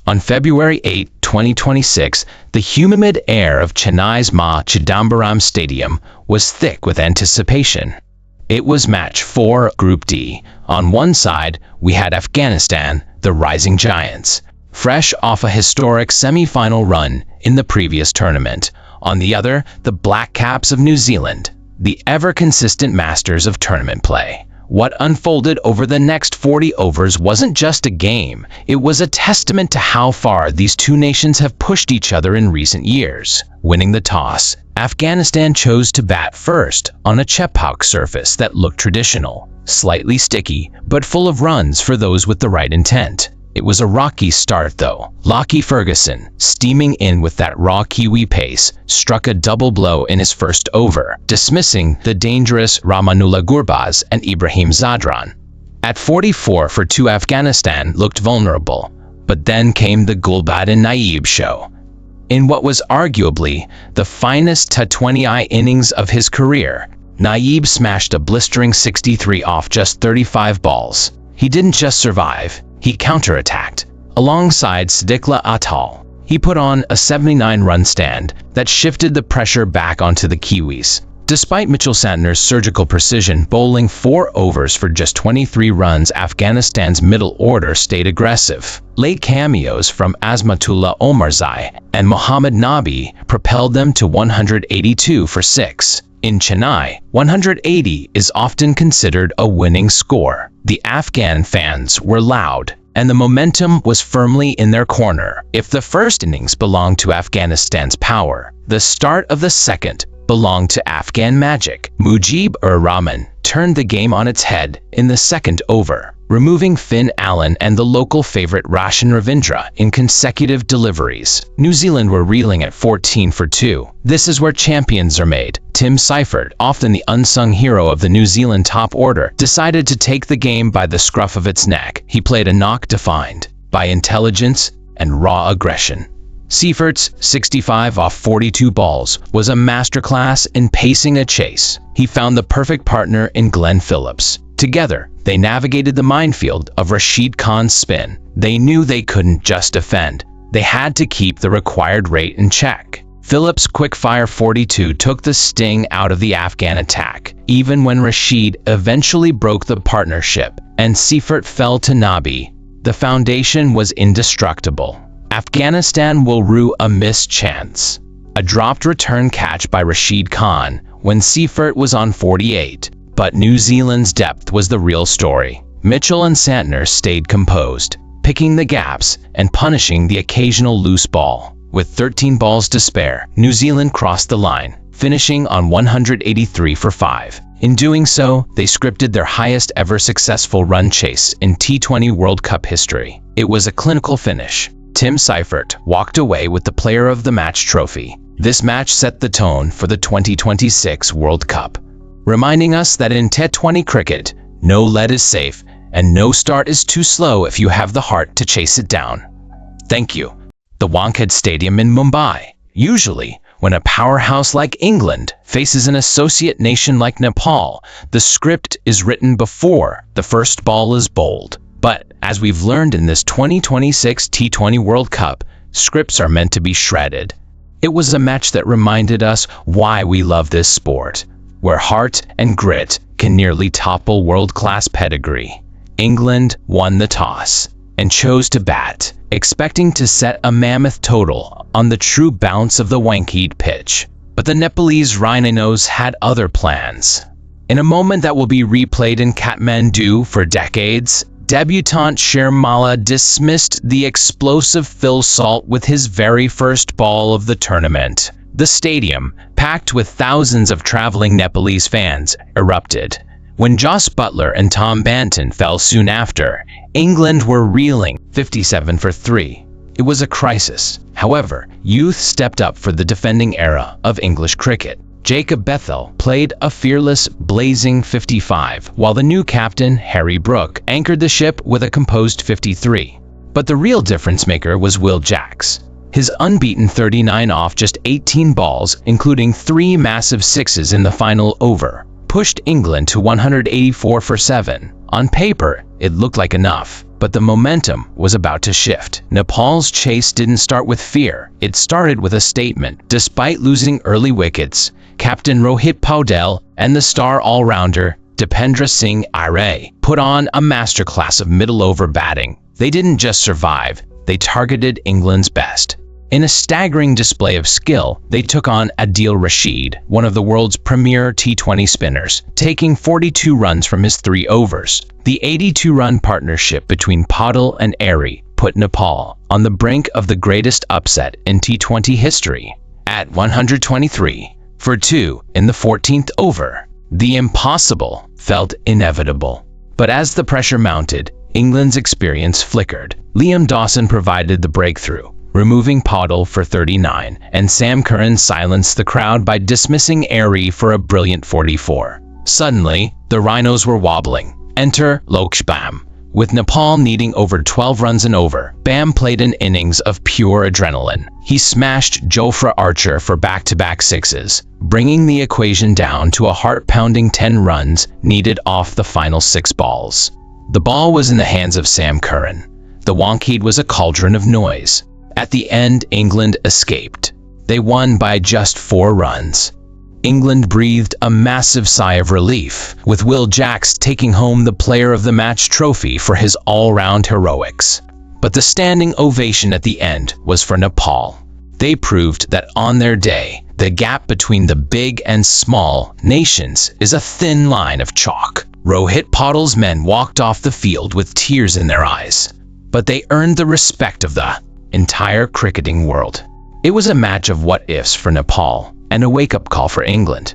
On February 8, 2026, the humid air of Chennai's Ma Chidambaram Stadium was thick with anticipation. It was match 4, Group D. On one side, we had Afghanistan, the rising giants, fresh off a historic semi-final run in the previous tournament. On the other, the Black Caps of New Zealand, the ever-consistent masters of tournament play. What unfolded over the next 40 overs wasn't just a game, it was a testament to how far these two nations have pushed each other in recent years. Winning the toss, Afghanistan chose to bat first on a Chepauk surface that looked traditional, slightly sticky, but full of runs for those with the right intent. It was a rocky start though. Lockie Ferguson, steaming in with that raw Kiwi pace, struck a double blow in his first over, dismissing the dangerous Ramanullah Gurbaz and Ibrahim Zadran. At 44 for 2, Afghanistan looked vulnerable, but then came the Gulbuddin Naib show. In what was arguably the finest T20 innings of his career, Naib smashed a blistering 63 off just 35 balls. He didn't just survive, he counterattacked. Alongside Sidikla Atal, he put on a 79-run stand that shifted the pressure back onto the Kiwis. Despite Mitchell Santner's surgical precision bowling 4 overs for just 23 runs, Afghanistan's middle order stayed aggressive. Late cameos from Azmatullah Omarzai and Mohammad Nabi propelled them to 182 for 6. In Chennai, 180 is often considered a winning score. The Afghan fans were loud, and the momentum was firmly in their corner. If the first innings belonged to Afghanistan's power, the start of the second belonged to Afghan magic. Mujib-ur-Rahman turned the game on its head in the second over, removing Finn Allen and the local favorite Roshan Ravindra in consecutive deliveries. New Zealand were reeling at 14 for 2. This is where champions are made. Tim Seifert, often the unsung hero of the New Zealand top order, decided to take the game by the scruff of its neck. He played a knock defined by intelligence and raw aggression. Seifert's 65 off 42 balls was a masterclass in pacing a chase. He found the perfect partner in Glenn Phillips. Together, they navigated the minefield of Rashid Khan's spin. They knew they couldn't just defend. They had to keep the required rate in check. Phillips' quick-fire 42 took the sting out of the Afghan attack, even when Rashid eventually broke the partnership and Seifert fell to Nabi. The foundation was indestructible. Afghanistan will rue a missed chance. A dropped return catch by Rashid Khan when Seifert was on 48. But New Zealand's depth was the real story. Mitchell and Santner stayed composed, picking the gaps and punishing the occasional loose ball. With 13 balls to spare, New Zealand crossed the line, finishing on 183 for 5. In doing so, they scripted their highest ever successful run chase in T20 World Cup history. It was a clinical finish. Tim Seifert walked away with the Player of the Match trophy. This match set the tone for the 2026 World Cup, reminding us that in T20 cricket, no lead is safe and no start is too slow if you have the heart to chase it down. Thank you. The Wankhede Stadium in Mumbai. Usually, when a powerhouse like England faces an associate nation like Nepal, the script is written before the first ball is bowled. But, as we've learned in this 2026 T20 World Cup, scripts are meant to be shredded. It was a match that reminded us why we love this sport, where heart and grit can nearly topple world-class pedigree. England won the toss and chose to bat, expecting to set a mammoth total on the true bounce of the Wankhede pitch. But the Nepalese Rhinos had other plans. In a moment that will be replayed in Kathmandu for decades, debutant Sharmila dismissed the explosive Phil Salt with his very first ball of the tournament. The stadium, packed with thousands of traveling Nepalese fans, erupted. When Jos Buttler and Tom Banton fell soon after, England were reeling 57 for 3. It was a crisis. However, youth stepped up for the defending era of English cricket. Jacob Bethel played a fearless, blazing 55, while the new captain, Harry Brook, anchored the ship with a composed 53. But the real difference maker was Will Jacks. His unbeaten 39 off just 18 balls, including 3 massive sixes in the final over, pushed England to 184 for 7. On paper, it looked like enough. But the momentum was about to shift. Nepal's chase didn't start with fear. It started with a statement. Despite losing early wickets, Captain Rohit Paudel and the star all-rounder Dipendra Singh Aire put on a masterclass of middle-over batting. They didn't just survive, they targeted England's best. In a staggering display of skill, they took on Adil Rashid, one of the world's premier T20 spinners, taking 42 runs from his 3 overs. The 82-run partnership between Paudel and Aire put Nepal on the brink of the greatest upset in T20 history. At 123 for 2 in the 14th over, the impossible felt inevitable. But as the pressure mounted, England's experience flickered. Liam Dawson provided the breakthrough, removing Paudel for 39, and Sam Curran silenced the crowd by dismissing Aire for a brilliant 44. Suddenly, the Rhinos were wobbling. Enter Loksh Bam. With Nepal needing over 12 runs and over, Bam played an innings of pure adrenaline. He smashed Jofra Archer for back-to-back sixes, bringing the equation down to a heart-pounding 10 runs needed off the final 6 balls. The ball was in the hands of Sam Curran. The Wankhede was a cauldron of noise. At the end, England escaped. They won by just 4 runs. England breathed a massive sigh of relief, with Will Jacks taking home the Player of the Match trophy for his all-round heroics. But the standing ovation at the end was for Nepal. They proved that on their day, the gap between the big and small nations is a thin line of chalk. Rohit Paudel's men walked off the field with tears in their eyes, but they earned the respect of the entire cricketing world. It was a match of what-ifs for Nepal, and a wake-up call for England.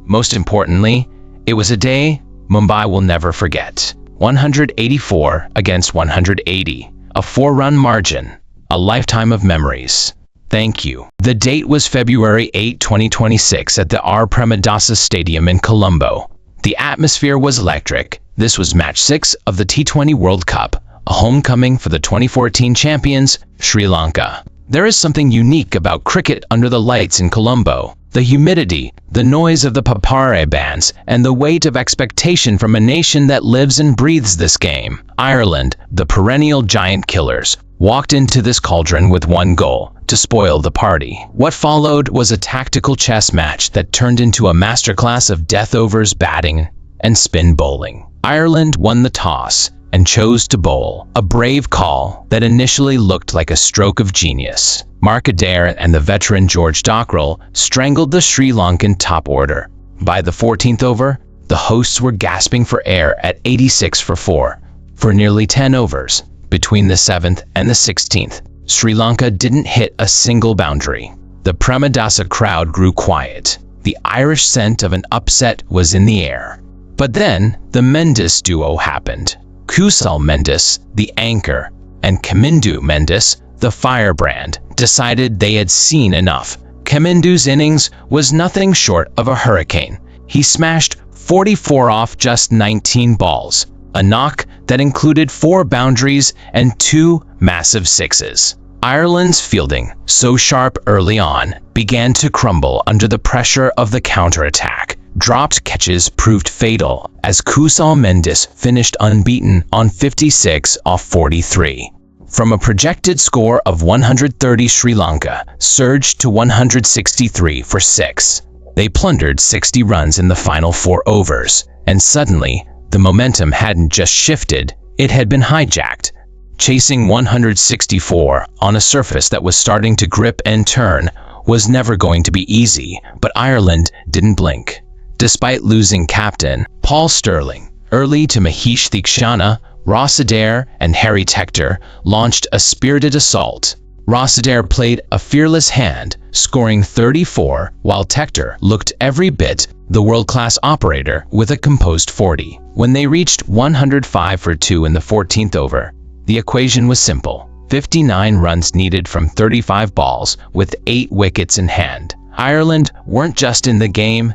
Most importantly, it was a day Mumbai will never forget. 184 against 180, a 4-run margin, a lifetime of memories. Thank you. The date was February 8, 2026 at the R. Premadasa Stadium in Colombo. The atmosphere was electric. This was Match 6 of the T20 World Cup, a homecoming for the 2014 champions, Sri Lanka. There is something unique about cricket under the lights in Colombo. The humidity, the noise of the papare bands, and the weight of expectation from a nation that lives and breathes this game. Ireland, the perennial giant killers, walked into this cauldron with one goal: to spoil the party. What followed was a tactical chess match that turned into a masterclass of death overs batting and spin bowling. Ireland won the toss and chose to bowl, a brave call that initially looked like a stroke of genius. Mark Adair and the veteran George Dockrell strangled the Sri Lankan top order. By the 14th over, the hosts were gasping for air at 86 for 4. For nearly 10 overs, between the 7th and the 16th, Sri Lanka didn't hit a single boundary. The Premadasa crowd grew quiet. The Irish scent of an upset was in the air. But then, the Mendes duo happened. Kusal Mendes, the anchor, and Kamindu Mendes, the firebrand, decided they had seen enough. Kamindu's innings was nothing short of a hurricane. He smashed 44 off just 19 balls, a knock that included 4 boundaries and 2 massive sixes. Ireland's fielding, so sharp early on, began to crumble under the pressure of the counterattack. Dropped catches proved fatal as Kusal Mendes finished unbeaten on 56 off 43. From a projected score of 130, Sri Lanka surged to 163 for 6. They plundered 60 runs in the final 4 overs, and suddenly, the momentum hadn't just shifted, it had been hijacked. Chasing 164 on a surface that was starting to grip and turn was never going to be easy, but Ireland didn't blink. Despite losing captain Paul Stirling early to Mahesh Theekshana, Ross Adair and Harry Tector launched a spirited assault. Ross Adair played a fearless hand, scoring 34, while Tector looked every bit the world-class operator with a composed 40. When they reached 105 for 2 in the 14th over, the equation was simple: 59 runs needed from 35 balls with 8 wickets in hand. Ireland weren't just in the game,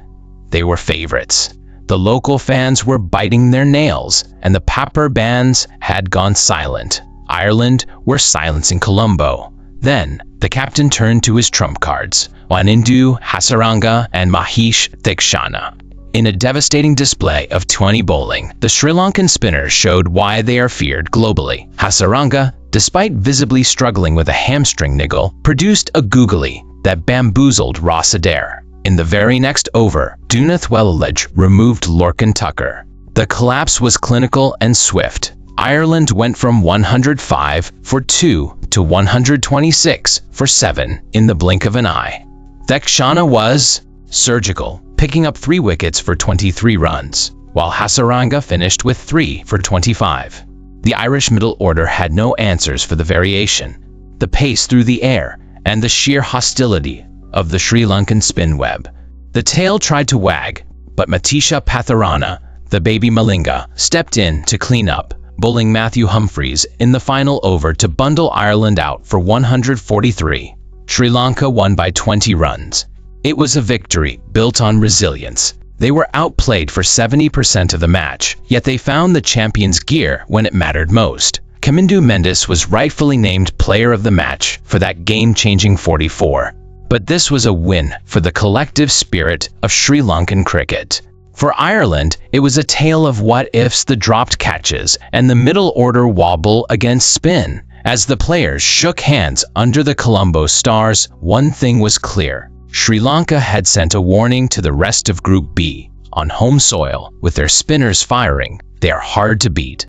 they were favorites. The local fans were biting their nails, and the paper bands had gone silent. Ireland were silencing Colombo. Then, the captain turned to his trump cards, Wanindu Hasaranga and Mahesh Theekshana. In a devastating display of T20 bowling, the Sri Lankan spinners showed why they are feared globally. Hasaranga, despite visibly struggling with a hamstring niggle, produced a googly that bamboozled Ross Adair. In the very next over, Dunath Wellalage removed Lorcan Tucker. The collapse was clinical and swift. Ireland went from 105 for 2 to 126 for 7 in the blink of an eye. Thekshana was surgical, picking up 3 wickets for 23 runs, while Hasaranga finished with 3 for 25. The Irish middle order had no answers for the variation, the pace through the air, and the sheer hostility of the Sri Lankan spin web. The tail tried to wag, but Matisha Patharana, the baby Malinga, stepped in to clean up, bowling Matthew Humphreys in the final over to bundle Ireland out for 143. Sri Lanka won by 20 runs. It was a victory built on resilience. They were outplayed for 70% of the match, yet they found the champions' gear when it mattered most. Kamindu Mendes was rightfully named player of the match for that game-changing 44. But this was a win for the collective spirit of Sri Lankan cricket. For Ireland, it was a tale of what-ifs, the dropped catches, and the middle order wobble against spin. As the players shook hands under the Colombo stars, one thing was clear. Sri Lanka had sent a warning to the rest of Group B. On home soil, with their spinners firing, they are hard to beat.